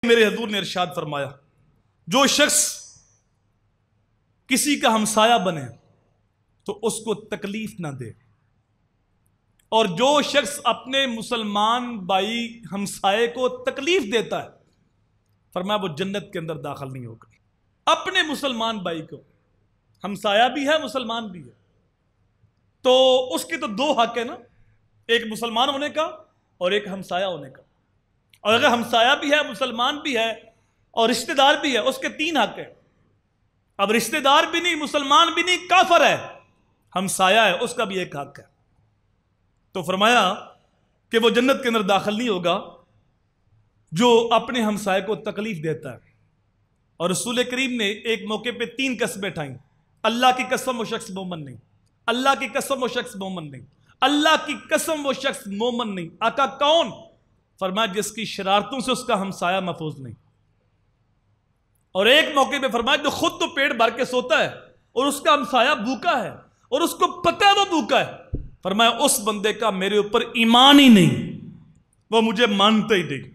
میرے حضور نے ارشاد فرمایا، جو شخص کسی کا ہمسایہ بنے تو اس کو تکلیف نہ دے، اور جو شخص اپنے مسلمان بھائی ہمسائے کو تکلیف دیتا ہے فرمایا وہ جنت کے اندر داخل نہیں ہوگا۔ اپنے مسلمان بھائی کو، ہمسایہ بھی ہے مسلمان بھی ہے، تو اس کے تو دو حق ہے نا، ایک مسلمان ہونے کا اور ایک ہمسایہ ہونے کا۔ اور اگر ہمسایہ بھی ہے مسلمان بھی ہے اور رشتہ دار بھی ہے، اس کے تین حق ہیں۔ اب رشتہ دار بھی نہیں، مسلمان بھی نہیں، کافر ہے، ہمسایہ ہے، اس کا بھی ایک حق ہے۔ تو فرمایا کہ وہ جنت کے اندر داخل نہیں ہوگا جو اپنے ہمسائے کو تکلیف دیتا ہے۔ اور رسول کریم نے ایک موقع پہ 3 قسمیں اٹھائیں، اللہ کی قسم وہ شخص مومن نہیں، اللہ کی قسم وہ شخص مومن نہیں، اللہ کی قسم وہ شخص مومن نہیں۔ آقا کون؟ فرمایا جس کی شرارتوں سے اس کا ہمسایہ محفوظ نہیں۔ اور ایک موقع پہ فرمایا جو خود تو پیٹ بھر کے سوتا ہے اور اس کا ہمسایہ بھوکا ہے اور اس کو پتہ ہے وہ بھوکا ہے، فرمایا اس بندے کا میرے اوپر ایمان ہی نہیں، وہ مجھے مانتا ہی نہیں۔